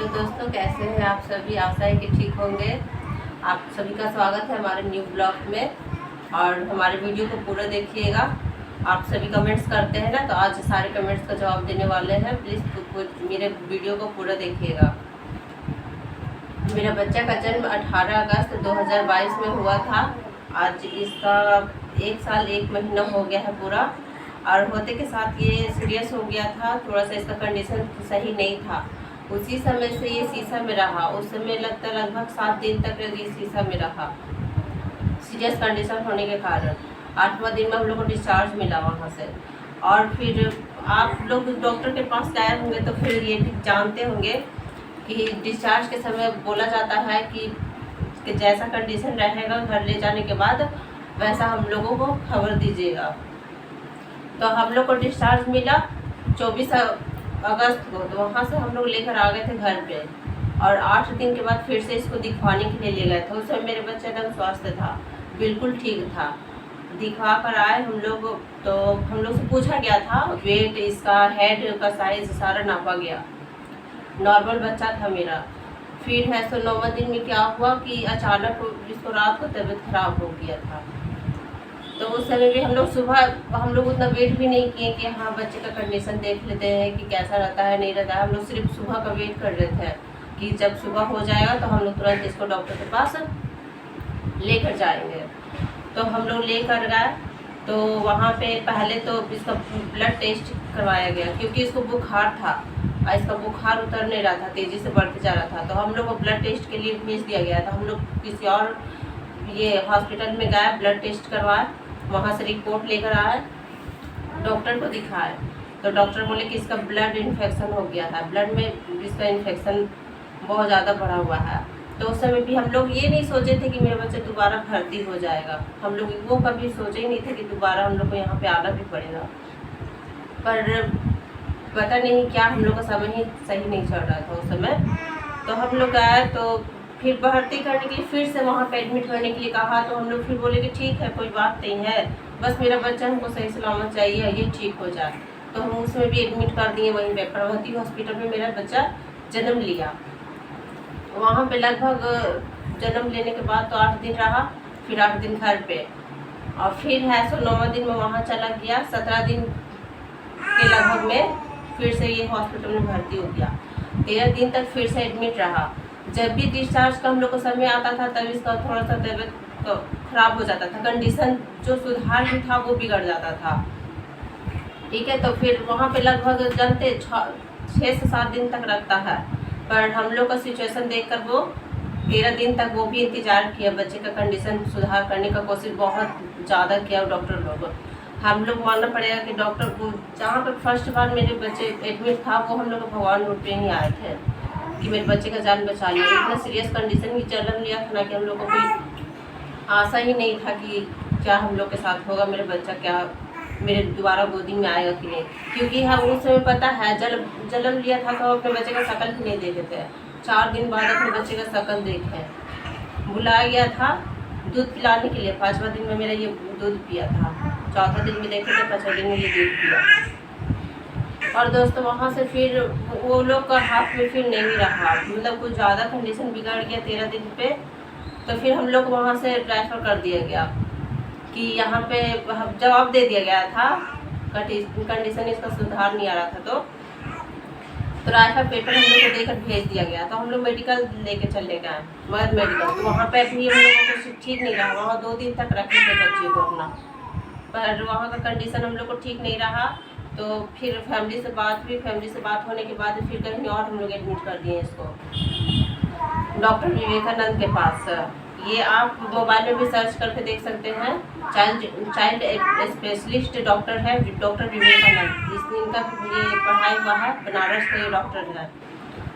Hello दोस्तों, कैसे हैं आप सभी। आशा है कि ठीक होंगे। आप सभी का स्वागत है हमारे न्यू ब्लॉग में और हमारे वीडियो को पूरा देखिएगा। आप सभी कमेंट्स करते हैं ना, तो आज सारे कमेंट्स का जवाब देने वाले हैं। प्लीज़ मेरे वीडियो को पूरा देखिएगा। मेरा बच्चा का जन्म 18 अगस्त 2022 में हुआ था। आज इसका 1 साल 1 महीना हो गया है पूरा। और होते के साथ ये सीरियस हो गया था, थोड़ा सा इसका कंडीशन सही नहीं था। उसी समय से ये शीशा में रहा। उस समय लगता लगभग 7 दिन तक ये शीशा में रहा, सीरियस कंडीशन होने के कारण। 8वां दिन में हम लोग को डिस्चार्ज मिला वहाँ से। और फिर आप लोग डॉक्टर के पास गए होंगे तो फिर ये भी जानते होंगे कि डिस्चार्ज के समय बोला जाता है कि जैसा कंडीशन रहेगा घर ले जाने के बाद वैसा हम लोगों को खबर दीजिएगा। तो हम लोग को डिस्चार्ज मिला 24 अगस्त को। तो वहाँ से हम लोग लेकर आ गए थे घर पे। और 8 दिन के बाद फिर से इसको दिखवाने के लिए ले गए थे। उस समय मेरे बच्चे एकदम स्वस्थ था, बिल्कुल ठीक था। दिखवा कर आए हम लोग, तो हम लोग से पूछा गया था वेट, इसका हेड का साइज सारा नापा गया। नॉर्मल बच्चा था मेरा। फिर है सो 9वें दिन में क्या हुआ कि अचानक इसको रात को तबीयत खराब हो गया था। तो उस समय भी हम लोग उतना वेट भी नहीं किए कि हाँ बच्चे का कंडीशन देख लेते हैं कि कैसा रहता है नहीं रहता है। हम लोग सिर्फ सुबह का वेट कर रहे थे कि जब सुबह हो जाएगा तो हम लोग तुरंत इसको डॉक्टर के पास लेकर जाएंगे। तो हम लोग लेकर गए। तो वहाँ पे पहले तो इसका ब्लड टेस्ट करवाया गया, क्योंकि इसको बुखार था और इसका बुखार उतर नहीं रहा था, तेज़ी से बढ़ते जा रहा था। तो हम लोग को ब्लड टेस्ट के लिए भेज दिया गया था। हम लोग किसी और ये हॉस्पिटल में गए, ब्लड टेस्ट करवाए, वहाँ से रिपोर्ट लेकर आए, डॉक्टर को दिखाए। तो डॉक्टर बोले कि इसका ब्लड इन्फेक्शन हो गया है, ब्लड में इसका इन्फेक्शन बहुत ज़्यादा बढ़ा हुआ है। तो उस समय भी हम लोग ये नहीं सोचे थे कि मेरा बच्चा दोबारा भर्ती हो जाएगा। हम लोग वो कभी सोचे ही नहीं थे कि दोबारा हम लोग को यहाँ पे आना भी पड़ेगा। पर पता नहीं क्या हम लोग का समय ही सही नहीं चल रहा था उस समय। तो हम लोग आए, तो फिर भर्ती करने के लिए फिर से वहाँ पे एडमिट करने के लिए कहा। तो हम लोग फिर बोले कि ठीक है, कोई बात नहीं है, बस मेरा बच्चा हमको सही सलामत चाहिए, ये ठीक हो जाए। तो हम उसमें भी एडमिट कर दिए वहीं पे प्रभावती हॉस्पिटल में मेरा बच्चा जन्म लिया। वहाँ पे लगभग जन्म लेने के बाद तो 8 दिन रहा, फिर 8 दिन घर पे। और फिर है सो 9वें दिन में वहाँ चला गया। 17 दिन के लगभग में फिर से ये हॉस्पिटल में भर्ती हो गया। 13 दिन तक फिर से एडमिट रहा। जब भी डिस्चार्ज का हम लोग को समय आता था तब इसका थोड़ा सा तबीयत खराब हो जाता था, कंडीशन जो सुधार भी था वो बिगड़ जाता था। ठीक है, तो फिर वहाँ पे लगभग जानते 6 से 7 दिन तक रखता है। पर हम लोग का सिचुएशन देखकर वो 13 दिन तक वो भी इंतज़ार किया, बच्चे का कंडीशन सुधार करने का कोशिश बहुत ज़्यादा किया डॉक्टर लोग। हम लोग मानना पड़ेगा कि डॉक्टर को जहाँ पर फर्स्ट बार मेरे बच्चे एडमिट था वो हम लोग भगवान रूप में ही आए थे कि मेरे बच्चे का जान बचा लिया। इतना सीरियस कंडीशन भी जन्म लिया था ना कि हम लोग को कोई आशा ही नहीं था कि क्या हम लोग के साथ होगा, मेरे बच्चा क्या मेरे दोबारा गोदी में आएगा कि नहीं। क्योंकि हम उस समय पता है जन्म लिया था तो अपने बच्चे का शक्ल भी नहीं देखे थे। 4 दिन बाद अपने बच्चे का शक्ल देखे, बुलाया गया था दूध पिलाने के लिए। 5वां दिन में मेरा ये दूध पिया था, 4वां दिन में देखे थे, 5वां दिन में ये दूध पिया। और दोस्तों वहाँ से फिर वो लोग का हाथ में फिर नहीं रहा, मतलब कुछ ज़्यादा कंडीशन बिगड़ गया 13 दिन पे। तो फिर हम लोग वहाँ से ट्रांसफ़र कर दिया गया कि यहाँ पे जवाब दे दिया गया था कंडीशन इसका सुधार नहीं आ रहा था। तो ट्रांसफ़र पेपर हम लोग को देकर भेज दिया गया। तो हम लोग मेडिकल लेके चले गए, मगध मेडिकल। तो वहाँ पे भी हम लोगों को ठीक नहीं रहा, वहाँ 2 दिन तक रखे थे बच्चे को अपना। पर वहाँ का कंडीशन हम लोग को ठीक नहीं रहा। तो फिर फैमिली से बात होने के बाद फिर कहीं और हम लोग एडमिट कर दिए इसको डॉक्टर विवेकानंद के पास। ये आप मोबाइल में भी सर्च करके देख सकते हैं। चाइल्ड स्पेशलिस्ट डॉक्टर है डॉक्टर विवेकानंद। इनका ये पढ़ाई हुआ है, बनारस का ये डॉक्टर है।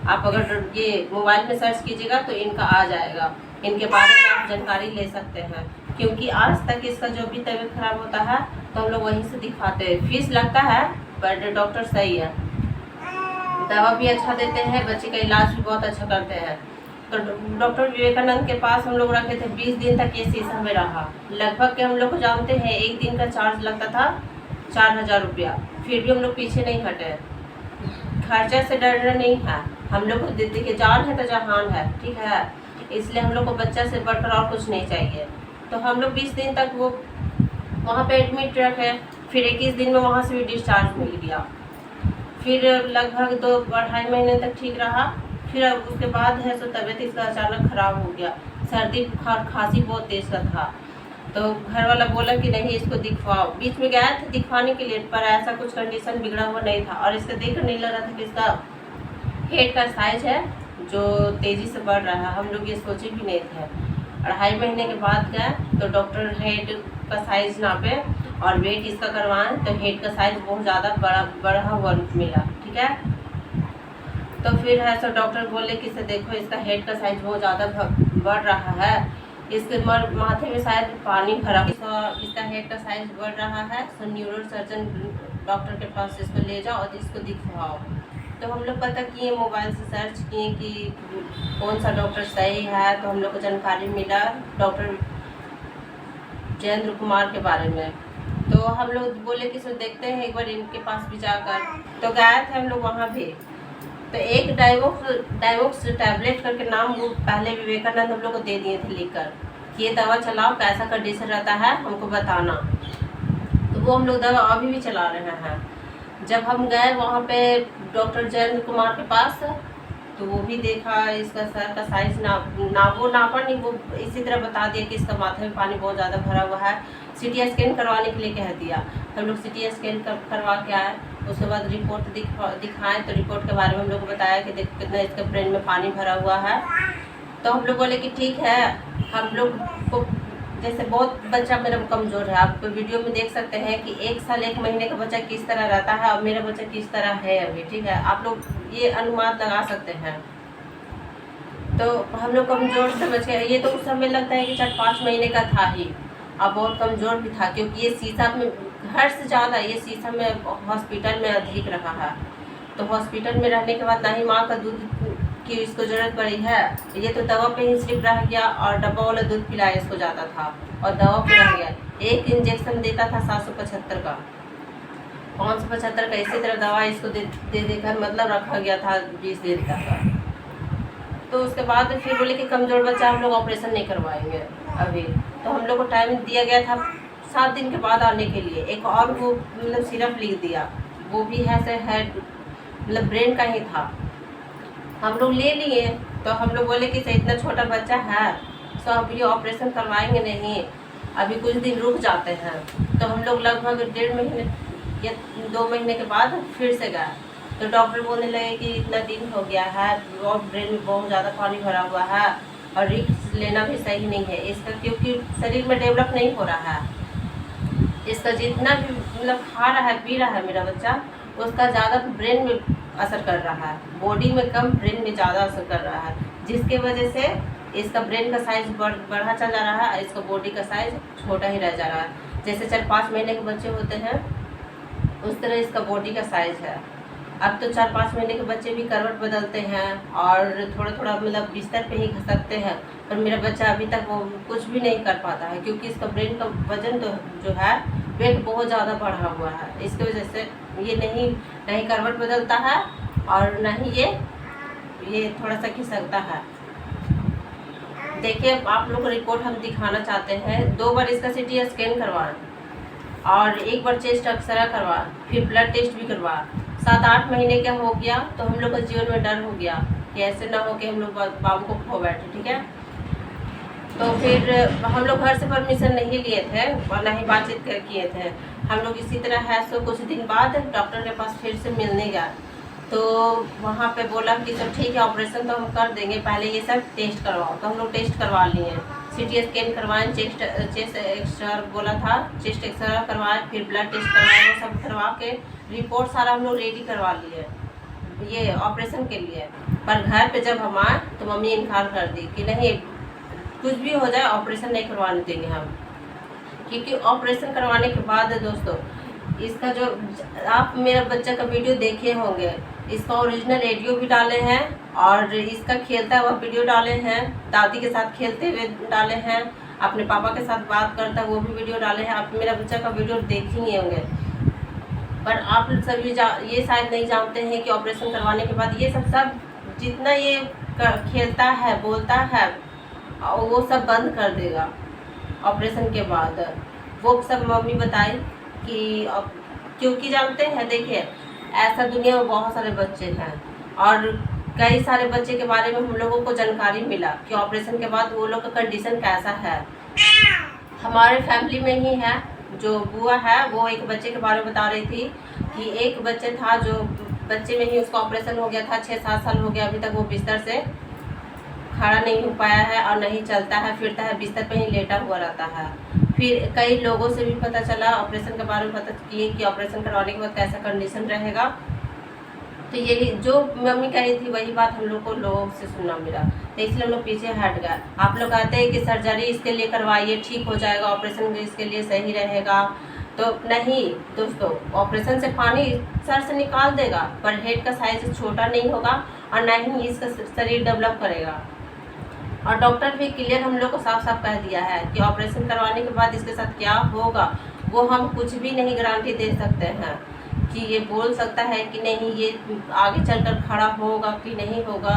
आप अगर ये मोबाइल में सर्च कीजिएगा तो इनका आ जाएगा, इनके बारे में आप जानकारी ले सकते हैं। क्योंकि आज तक इसका जो भी तबीयत खराब होता है तो हम लोग वहीं से दिखाते हैं। फीस लगता है पर डॉक्टर सही है, दवा भी अच्छा देते हैं, बच्चे का इलाज भी बहुत अच्छा करते हैं। तो डॉक्टर विवेकानंद के पास हम लोग रखे थे। 20 दिन तक ये शीशा में रहा। लगभग के हम लोग को जानते हैं 1 दिन का चार्ज लगता था 4000 रुपया। फिर भी हम लोग पीछे नहीं हटे, खर्चा से डरना नहीं है। हम लोग को देखिए जान है तो जहान है, ठीक है, इसलिए हम लोग को बच्चा से बढ़कर और कुछ नहीं चाहिए। तो हम लोग 20 दिन तक वो वहाँ पे एडमिट रखे, फिर 21 दिन में वहाँ से भी डिस्चार्ज मिल गया। फिर लगभग 2-2.5 महीने तक ठीक रहा। फिर अब उसके बाद है सो तबीयत इसका अचानक ख़राब हो गया, सर्दी बुखार खांसी बहुत तेज़ का था। तो घर वाला बोला कि नहीं इसको दिखवाओ। बीच में गया था दिखवाने के लिए, पर ऐसा कुछ कंडीशन बिगड़ा हुआ नहीं था और इसका देखकर नहीं लग रहा था कि इसका हेड का साइज है जो तेज़ी से बढ़ रहा है। हम लोग ये सोचे भी नहीं थे। 2.5 महीने के बाद गए तो डॉक्टर हेड का साइज़ नापे और वेट इसका करवाएं तो हेड का साइज़ बहुत ज़्यादा बढ़ा हुआ मिला, ठीक है। तो फिर है सो डॉक्टर बोले कि इसे देखो इसका हेड का साइज़ बहुत ज़्यादा बढ़ रहा है, इसके माथे में शायद पानी भरा, इसका हेड का साइज़ बढ़ रहा है, तो न्यूरो सर्जन डॉक्टर के पास इसको ले जाओ और इसको दिखवाओ। तो हम लोग पता किए, मोबाइल से सर्च किए कि कौन सा डॉक्टर सही है। तो हम लोग को जानकारी मिला डॉक्टर जयेंद्र कुमार के बारे में। तो हम लोग बोले कि इसे देखते हैं एक बार इनके पास भी जाकर। तो गए थे हम लोग वहाँ भी। तो एक डाइवोक्स टैबलेट करके नाम वो पहले विवेकानंद हम लोग को दे दिए थे लिखकर कि ये दवा चलाओ, कैसा कंडीशन रहता है हमको बताना। तो वो हम लोग दवा अभी भी चला रहे हैं। जब हम गए वहाँ पे डॉक्टर जयेंद्र कुमार के पास तो वो भी देखा, इसका सर का साइज नापा नहीं, वो इसी तरह बता दिया कि इसका माथे में पानी बहुत ज़्यादा भरा हुआ है। CT स्कैन करवाने के लिए कह दिया। हम लोग CT स्कैन करवा के आए। उसके बाद रिपोर्ट दिखाएं तो रिपोर्ट के बारे में हम लोग को बताया कि देखो कितना इसके ब्रेन में पानी भरा हुआ है। तो हम लोग बोले कि ठीक है, हम लोग को जैसे बहुत बच्चा मेरा कमज़ोर है, आप वीडियो में देख सकते हैं कि 1 साल 1 महीने का बच्चा किस तरह रहता है और मेरा बच्चा किस तरह है अभी, ठीक है। आप लोग ये अनुमान लगा सकते हैं। तो हम लोग कमज़ोर समझ गए। ये तो उस समय लगता है कि 4-5 महीने का था ही, अब बहुत कमज़ोर भी था, क्योंकि ये शीशा में घर से ज़्यादा ये शीशा में हॉस्पिटल में अधिक रहा है। तो हॉस्पिटल में रहने के बाद ना ही माँ का दूध की इसको ज़रूरत पड़ी है, ये तो दवा पे ही सिर्फ रह गया और डब्बा वाला दूध पिलाया इसको जाता था और दवा पे रह गया। एक इंजेक्शन देता था 775 का, 575 का, इसी तरह दवा इसको दे देकर मतलब रखा गया था 20 दिन तक। तो उसके बाद फिर बोले कि कमज़ोर बच्चा हम लोग ऑपरेशन नहीं करवाएंगे अभी। तो हम लोग को टाइम दिया गया था 7 दिन के बाद आने के लिए। एक और वो मतलब सिरप लिख दिया, वो भी है से हेड मतलब ब्रेन का ही था। हम लोग ले लिए। तो हम लोग बोले कि इतना छोटा बच्चा है तो अब ये ऑपरेशन करवाएंगे नहीं, अभी कुछ दिन रुक जाते हैं। तो हम लोग लगभग 1.5 महीने या 2 महीने के बाद फिर से गए। तो डॉक्टर बोलने लगे कि इतना दिन हो गया है और ब्रेन में बहुत ज़्यादा पानी भरा हुआ है और रिस्क लेना भी सही नहीं है इसका, क्योंकि शरीर में डेवलप नहीं हो रहा है। इसका जितना भी मतलब खा रहा है पी रहा है मेरा बच्चा, उसका ज़्यादा ब्रेन में असर कर रहा है, बॉडी में कम ब्रेन में ज़्यादा असर कर रहा है, जिसके वजह से इसका ब्रेन का साइज बढ़ा चल जा रहा है, इसका बॉडी का साइज छोटा ही रह जा रहा है। जैसे 4-5 महीने के बच्चे होते हैं उस तरह इसका बॉडी का साइज है। अब तो 4-5 महीने के बच्चे भी करवट बदलते हैं और थोड़ा थोड़ा मतलब बिस्तर पे ही खसकते हैं, पर मेरा बच्चा अभी तक वो कुछ भी नहीं कर पाता है, क्योंकि इसका ब्रेन का वजन तो जो है वेट बहुत ज़्यादा बढ़ा हुआ है। इसकी वजह से ये नहीं करवट बदलता है और न ही ये थोड़ा सा खिसकता है। देखिए आप लोग को रिपोर्ट हम दिखाना चाहते हैं। 2 बार इसका CT स्कैन करवाएं और 1 बार चेस्ट एक्सरे करवाएं, फिर ब्लड टेस्ट भी करवाएं। 7-8 महीने का हो गया तो हम लोग का जीवन में डर हो गया कि ऐसे ना हो कि हम लोग बाबू को खो बैठे, ठीक है। तो फिर हम लोग घर से परमिशन नहीं लिए थे और ना ही बातचीत किए थे। हम लोग इसी तरह है सो कुछ दिन बाद डॉक्टर के पास फिर से मिलने गए। तो वहाँ पे बोला कि तो ठीक है ऑपरेशन तो हम कर देंगे, पहले ये सब टेस्ट करवाओ। तो हम लोग टेस्ट करवा लिए, CT स्कैन करवाएं, चेस्ट एक्सरे बोला था, चेस्ट एक्सरे करवाएं, फिर ब्लड टेस्ट करवाएं, वो सब करवा के रिपोर्ट सारा हम लोग रेडी करवा लिए ये ऑपरेशन के लिए। पर घर पे जब हम आए तो मम्मी इनकार कर दी कि नहीं कुछ भी हो जाए ऑपरेशन नहीं करवाने देंगे हम, क्योंकि ऑपरेशन करवाने के बाद दोस्तों इसका जो आप मेरा बच्चा का वीडियो देखे होंगे, इसका ओरिजिनल ऑडियो भी डाले हैं और इसका खेलता हुआ वीडियो डाले हैं, दादी के साथ खेलते हुए डाले हैं, अपने पापा के साथ बात करता वो भी वीडियो डाले हैं। आप मेरा बच्चा का वीडियो देखेंगे होंगे, पर आप सभी ये शायद नहीं जानते हैं कि ऑपरेशन करवाने के बाद ये सब जितना ये खेलता है बोलता है वो सब बंद कर देगा ऑपरेशन के बाद। वो सब मम्मी बताई कि क्योंकि जानते हैं, देखिए ऐसा दुनिया में बहुत सारे बच्चे हैं और कई सारे बच्चे के बारे में हम लोगों को जानकारी मिला कि ऑपरेशन के बाद वो लोग का कंडीशन कैसा है। हमारे फैमिली में ही है, जो बुआ है वो एक बच्चे के बारे में बता रही थी कि एक बच्चे था जो बच्चे में ही उसका ऑपरेशन हो गया था, 6-7 साल हो गया, अभी तक वो बिस्तर से खड़ा नहीं हो पाया है और नहीं चलता है फिरता है, बिस्तर पे ही लेटा हुआ रहता है। फिर कई लोगों से भी पता चला, ऑपरेशन के बारे में पता किए कि ऑपरेशन करवाने के बाद कैसा कंडीशन रहेगा। तो यही जो मम्मी कह रही थी वही बात हम लोग को लोगों से सुनना मिला, तो इसलिए हम लोग पीछे हट गए। आप लोग कहते हैं कि सर्जरी इसके लिए करवाइए, ठीक हो जाएगा, ऑपरेशन इसके लिए सही रहेगा, तो नहीं दोस्तों, ऑपरेशन से पानी सर से निकाल देगा पर हेड का साइज छोटा नहीं होगा और ना ही इसका शरीर डेवलप करेगा। और डॉक्टर भी क्लियर हम लोग को साफ साफ कह दिया है कि ऑपरेशन करवाने के बाद इसके साथ क्या होगा वो हम कुछ भी नहीं गारंटी दे सकते हैं कि ये बोल सकता है कि नहीं ये आगे चलकर खड़ा होगा कि नहीं होगा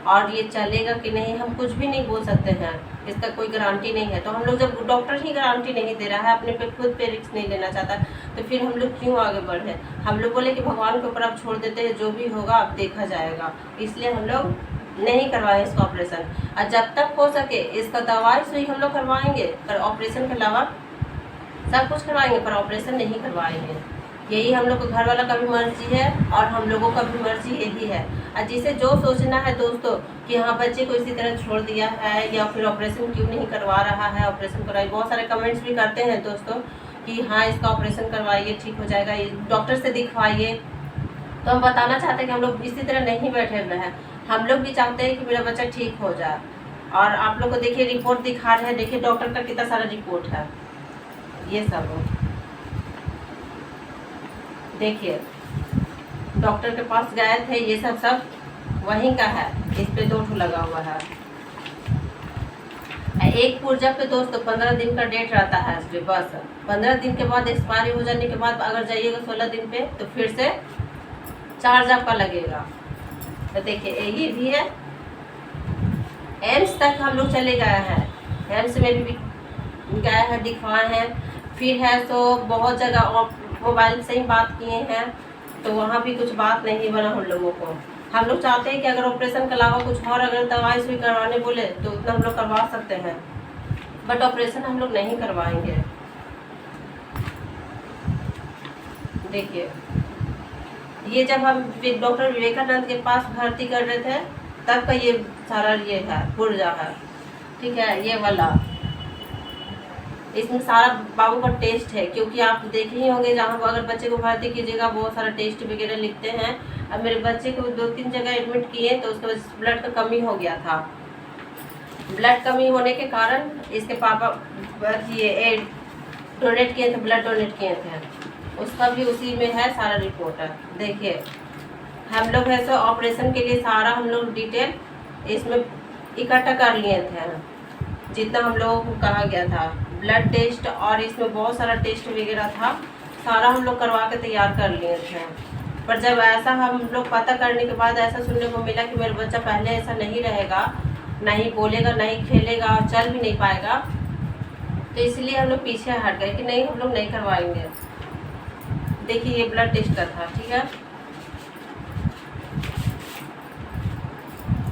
और ये चलेगा कि नहीं, हम कुछ भी नहीं बोल सकते हैं, इसका कोई गारंटी नहीं है। तो हम लोग जब डॉक्टर ही गारंटी नहीं दे रहा है, अपने पे खुद पे रिस्क नहीं लेना चाहता, तो फिर हम लोग क्यों आगे बढ़े। हम लोग बोले कि भगवान के ऊपर आप छोड़ देते हैं, जो भी होगा अब देखा जाएगा, इसलिए हम लोग नहीं करवाए इसका ऑपरेशन। और जब तक हो सके इसका दवाई सुई हम लोग करवाएंगे, पर ऑपरेशन के अलावा सब कुछ करवाएंगे पर ऑपरेशन नहीं करवाएंगे। यही हम लोग को घर वाला का भी मर्जी है और हम लोगों का भी मर्जी यही है। और जिसे जो सोचना है दोस्तों कि हाँ बच्चे को इसी तरह छोड़ दिया है या फिर ऑपरेशन क्यों नहीं करवा रहा है, ऑपरेशन करवाइए। बहुत सारे कमेंट्स भी करते हैं दोस्तों कि हाँ इसका ऑपरेशन करवाइए, ठीक हो जाएगा, डॉक्टर से दिखवाइए। तो हम बताना चाहते हैं कि हम लोग इसी तरह नहीं बैठे हुए हैं, हम लोग भी चाहते हैं कि मेरा बच्चा ठीक हो जाए। और आप लोग को देखिए रिपोर्ट दिखा रहे हैं, देखिए डॉक्टर का कितना सारा रिपोर्ट है, ये सब देखिए डॉक्टर के पास गए थे, ये सब वहीं का है, इस पे 2 लगा हुआ है। एक पुर्जा पे दोस्तों 15 दिन का डेट रहता है इस पे, बस 15 दिन के बाद एक्सपायरी हो जाने के बाद अगर जाइएगा 16 दिन पे तो फिर से चार्ज आपका लगेगा। तो देखिए ये भी है, एम्स तक हम लोग चले गए हैं, एम्स में भी गए हैं, दिखवाए हैं, फिर है तो बहुत जगह मोबाइल से ही बात किए हैं, तो वहाँ भी कुछ बात नहीं बना हम लोगों को। हम लोग चाहते हैं कि अगर ऑपरेशन के अलावा कुछ और अगर दवाई सुई करवाने बोले तो उतना हम लोग करवा सकते हैं, बट ऑपरेशन हम लोग नहीं करवाएंगे। देखिए ये जब हम डॉक्टर विवेकानंद के पास भर्ती कर रहे थे तब का ये सारा ये है पुर्जा है, ठीक है, ये वाला इसमें सारा बाबू का टेस्ट है, क्योंकि आप देखे ही होंगे जहाँ अगर बच्चे को भर्ती कीजिएगा बहुत सारा टेस्ट वगैरह लिखते हैं। अब मेरे बच्चे को 2-3 जगह एडमिट किए तो उसके वजह ब्लड का कमी हो गया था। ब्लड कमी होने के कारण इसके पापा ये डोनेट किए थे, ब्लड डोनेट किए थे, उसका भी उसी में है सारा रिपोर्ट है। देखिए हम लोग ऐसे ऑपरेशन के लिए सारा हम लोग डिटेल इसमें इकट्ठा कर लिए थे, जितना हम लोगों को कहा गया था, ब्लड टेस्ट और इसमें बहुत सारा टेस्ट वगैरह था, सारा हम लोग करवा के तैयार कर लिए थे। पर जब ऐसा हम लोग पता करने के बाद ऐसा सुनने को मिला कि मेरा बच्चा पहले ऐसा नहीं रहेगा, नहीं बोलेगा, नहीं खेलेगा और चल भी नहीं पाएगा, तो इसलिए हम लोग पीछे हट गए कि नहीं हम लोग नहीं करवाएंगे। देखिए ये ब्लड टेस्ट का था, ठीक है,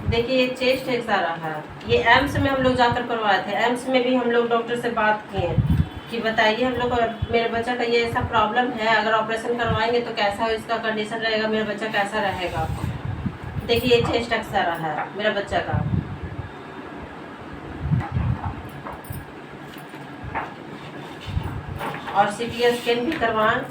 देखिए ये चेस्ट है सारा है, ये एम्स में हम लोग जाकर करवाए थे। एम्स में भी हम लोग डॉक्टर से बात किए कि बताइए हम लोग मेरे बच्चा का ये ऐसा प्रॉब्लम है, अगर ऑपरेशन करवाएंगे तो कैसा इसका कंडीशन रहेगा, मेरा बच्चा कैसा रहेगा। देखिए ये चेस्ट एक्सरा है मेरा बच्चा का, और सीटी स्कैन भी करवाएं।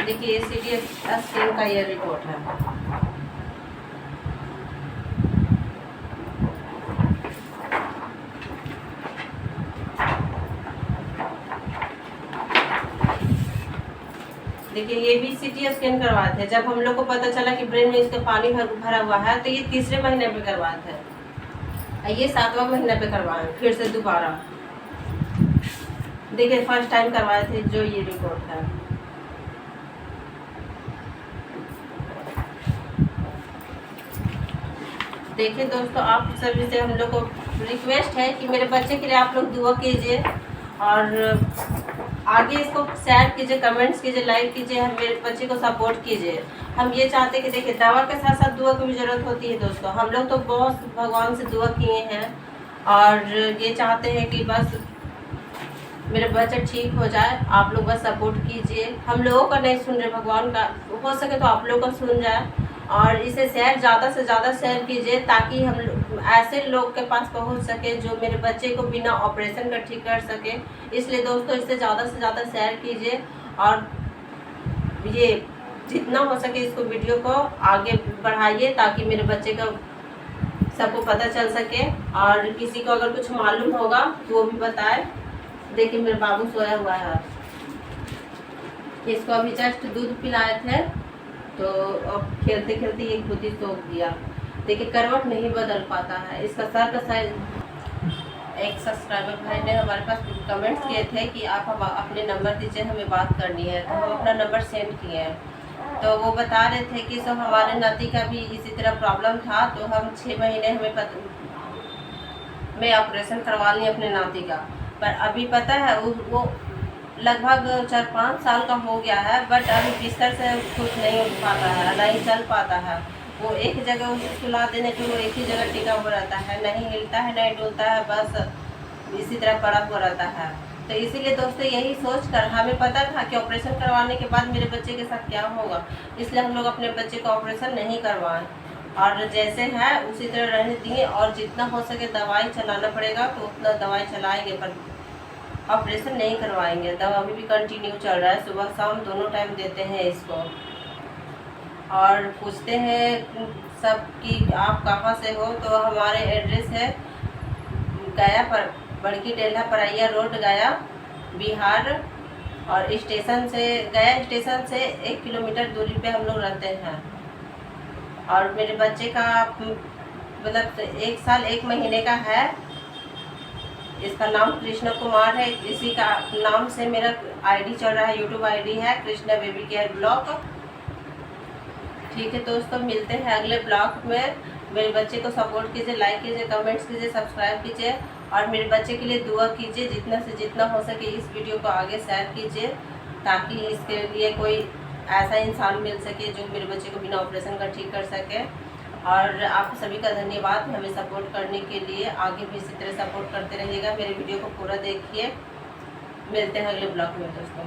देखिए सीटी स्कैन का ये रिपोर्ट है। देखिए ये भी सीटी स्कैन करवाए थे, जब हम लोग को पता चला कि ब्रेन में इसके पानी भरा हुआ है तो ये 3रे महीने पे करवाए थे, ये 7वां महीने पे करवाए फिर से दोबारा। देखिए फर्स्ट टाइम करवाए थे जो ये रिपोर्ट है। देखिए दोस्तों, आप सभी से हम लोग को रिक्वेस्ट है कि मेरे बच्चे के लिए आप लोग दुआ कीजिए और आगे इसको शेयर कीजिए, कमेंट्स कीजिए, लाइक कीजिए, हम मेरे बच्चे को सपोर्ट कीजिए। हम ये चाहते हैं कि देखिए दवा के साथ साथ दुआ की भी ज़रूरत होती है दोस्तों। हम लोग तो बहुत भगवान से दुआ किए हैं और ये चाहते हैं कि बस मेरे बच्चे ठीक हो जाए। आप लोग बस सपोर्ट कीजिए। हम लोगों का नहीं सुन रहे, भगवान का हो सके तो आप लोग का सुन जाए और इसे शेयर ज़्यादा से ज़्यादा शेयर कीजिए ताकि हम ऐसे लोग के पास पहुंच सके जो मेरे बच्चे को बिना ऑपरेशन का ठीक कर सके। इसलिए दोस्तों इसे ज़्यादा से ज़्यादा शेयर कीजिए और ये जितना हो सके इसको वीडियो को आगे बढ़ाइए ताकि मेरे बच्चे का सबको पता चल सके और किसी को अगर कुछ मालूम होगा तो वो भी बताए। देखिए मेरे बाबू सोया हुआ है, इसको अभी जस्ट दूध पिलाए थे तो अब खेलते खेलते ये खुद ही सो गया। देखिए करवट नहीं बदल पाता है, इसका सर का साइज। एक सब्सक्राइबर भाई ने हमारे पास कमेंट्स किए थे कि आप हम अपने नंबर दीजिए, हमें बात करनी है, तो हम अपना नंबर सेंड किए हैं। तो वो बता रहे थे कि सब हमारे नाती का भी इसी तरह प्रॉब्लम था, तो हम 6 महीने हमें मैं ऑपरेशन करवा ली अपने नाती का। पर अभी पता है वो लगभग 4-5 साल का हो गया है, बट अभी बिस्तर से कुछ नहीं उठ पाता है, नहीं चल पाता है। वो एक जगह उसे सुला देने के वो एक ही जगह टिका हुआ रहता है, नहीं हिलता है, नहीं डुलता है, बस इसी तरह पड़ा हुआ रहता है। तो इसीलिए दोस्तों यही सोच कर हमें पता था कि ऑपरेशन करवाने के बाद मेरे बच्चे के साथ क्या होगा, इसलिए हम लोग अपने बच्चे का ऑपरेशन नहीं करवाएं और जैसे है उसी तरह रहने दिए और जितना हो सके दवाई चलाना पड़ेगा तो उतना दवाई चलाएंगे, पर ऑपरेशन नहीं करवाएंगे। दवा अभी भी कंटिन्यू चल रहा है, सुबह शाम दोनों टाइम देते हैं इसको। और पूछते हैं सब कि आप कहाँ से हो, तो हमारे एड्रेस है गया पर बड़की डेल्हा परैया रोड गया बिहार, और स्टेशन से गया स्टेशन से 1 किलोमीटर दूरी पे हम लोग रहते हैं। और मेरे बच्चे का मतलब 1 साल 1 महीने का है। इसका नाम कृष्णा कुमार है, इसी का नाम से मेरा आईडी चल रहा है, यूट्यूब आईडी है कृष्णा बेबी केयर ब्लॉग। ठीक है दोस्तों, मिलते हैं अगले ब्लॉग में। मेरे बच्चे को सपोर्ट कीजिए, लाइक कीजिए, कमेंट्स कीजिए, सब्सक्राइब कीजिए और मेरे बच्चे के लिए दुआ कीजिए। जितना से जितना हो सके इस वीडियो को आगे शेयर कीजिए ताकि इसके लिए कोई ऐसा इंसान मिल सके जो मेरे बच्चे को बिना ऑपरेशन का ठीक कर सके। और आप सभी का धन्यवाद हमें सपोर्ट करने के लिए। आगे भी इसी तरह सपोर्ट करते रहिएगा। मेरे वीडियो को पूरा देखिए। मिलते हैं अगले ब्लॉग में दोस्तों।